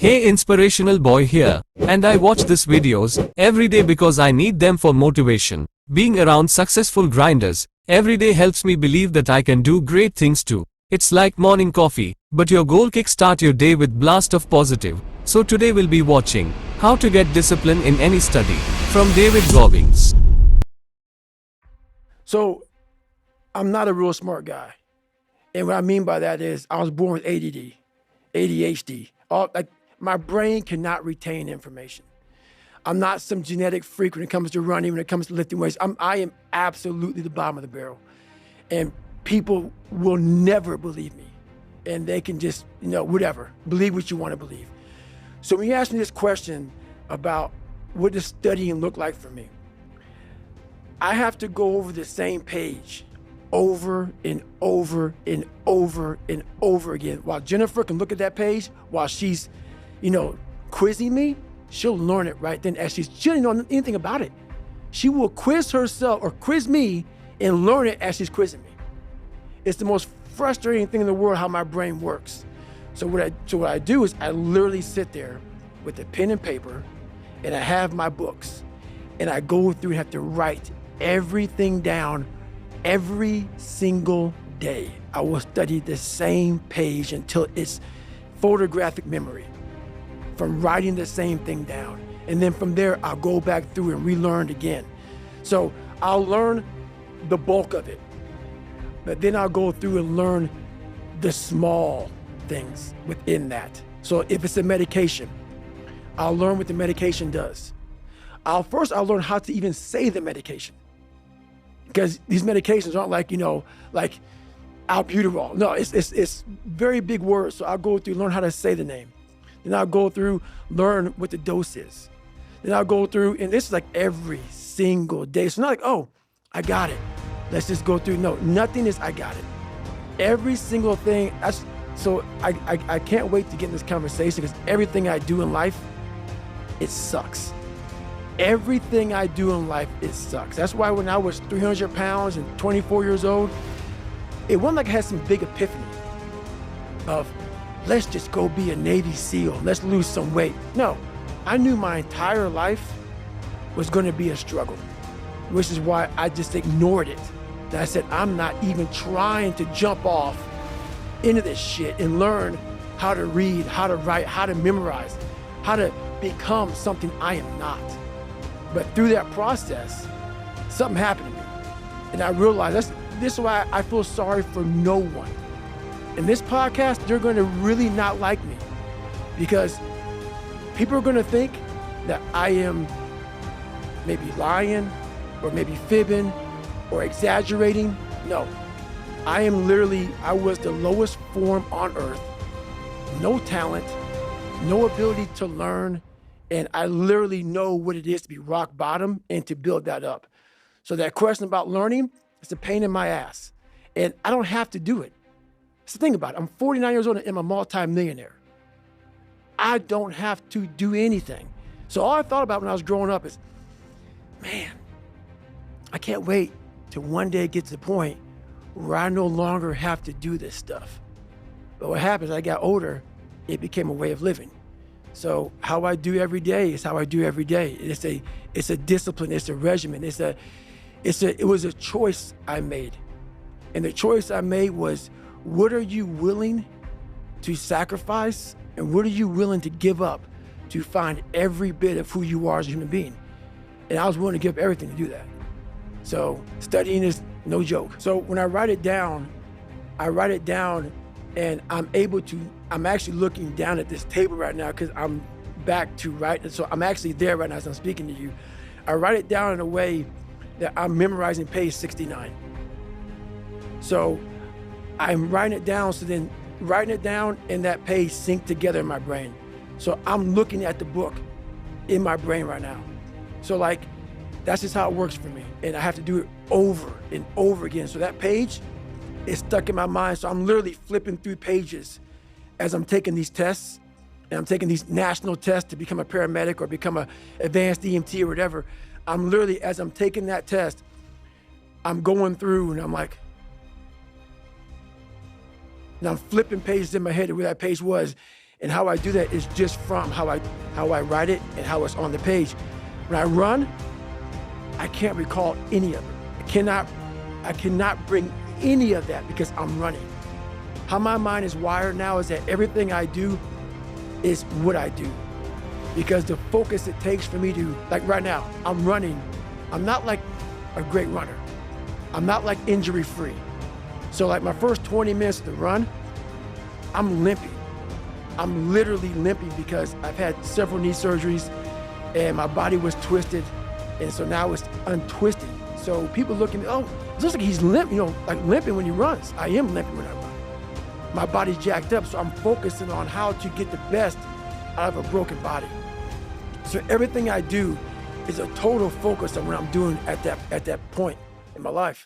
Hey, inspirational boy here, and I watch these videos every day because I need them for motivation. Being around successful grinders every day helps me believe that I can do great things too. It's like morning coffee, but your goal kickstart your day with blast of positive. So today we'll be watching how to get discipline in any study from David Goggins. So I'm not a real smart guy. And what I mean by that is I was born with ADD, ADHD. My brain cannot retain information. I'm not some genetic freak when it comes to running, when it comes to lifting weights. I am absolutely the bottom of the barrel. And people will never believe me. And they can just, whatever, believe what you want to believe. So when you ask me this question about what does studying look like for me, I have to go over the same page over and over and over and over again. While Jennifer can look at that page while she's, quizzing me, she'll learn it right then as she doesn't know anything about it. She will quiz herself or quiz me and learn it as she's quizzing me. It's the most frustrating thing in the world how my brain works. So what I do is I literally sit there with a pen and paper and I have my books and I go through and have to write everything down every single day. I will study the same page until it's photographic memory from writing the same thing down. And then from there, I'll go back through and relearn again. So I'll learn the bulk of it, but then I'll go through and learn the small things within that. So if it's a medication, I'll learn what the medication does. I'll learn how to even say the medication. Because these medications aren't like albuterol. No, it's very big words. So I'll go through, learn how to say the name. Then I'll go through, learn what the dose is. Then I'll go through, and this is like every single day. So not like, oh, I got it. Let's just go through. No, nothing is I got it. Every single thing. I can't wait to get in this conversation because everything I do in life, it sucks. Everything I do in life, it sucks. That's why when I was 300 pounds and 24 years old, it wasn't like I had some big epiphany of, let's just go be a Navy SEAL, let's lose some weight. No, I knew my entire life was gonna be a struggle, which is why I just ignored it. And I said, I'm not even trying to jump off into this shit and learn how to read, how to write, how to memorize, how to become something I am not. But through that process, something happened to me. And I realized this is why I feel sorry for no one. In this podcast, they're going to really not like me because people are going to think that I am maybe lying or maybe fibbing or exaggerating. No, I was the lowest form on earth, no talent, no ability to learn. And I literally know what it is to be rock bottom and to build that up. So that question about learning, it's a pain in my ass. And I don't have to do it. So think about it. I'm 49 years old and I'm a multi-millionaire. I don't have to do anything. So all I thought about when I was growing up is, man, I can't wait till one day it gets to the point where I no longer have to do this stuff. But what happens, as I got older, it became a way of living. So how I do every day is how I do every day. It's a discipline, it's a regimen, it was a choice I made. And the choice I made was, what are you willing to sacrifice and what are you willing to give up to find every bit of who you are as a human being? And I was willing to give up everything to do that. So studying is no joke. So when I write it down and I'm actually looking down at this table right now because I'm back to writing. So I'm actually there right now as I'm speaking to you. I write it down in a way that I'm memorizing page 69. So I'm writing it down, so then writing it down and that page sync together in my brain. So I'm looking at the book in my brain right now. So that's just how it works for me. And I have to do it over and over again. So that page is stuck in my mind. So I'm literally flipping through pages as I'm taking these tests, and I'm taking these national tests to become a paramedic or become an advanced EMT or whatever. I'm literally, as I'm taking that test, I'm going through and I'm like, and I'm flipping pages in my head of where that page was. And how I do that is just from how I write it and how it's on the page. When I run, I can't recall any of it. I cannot bring any of that because I'm running. How my mind is wired now is that everything I do is what I do. Because the focus it takes for me to, like right now, I'm running. I'm not like a great runner. I'm not like injury free. So like my first 20 minutes of the run, I'm limping. I'm literally limping because I've had several knee surgeries and my body was twisted. And so now it's untwisting. So people look at me, oh, it looks like he's limp, like limping when he runs. I am limping when I run. My body's jacked up, so I'm focusing on how to get the best out of a broken body. So everything I do is a total focus on what I'm doing at that point in my life.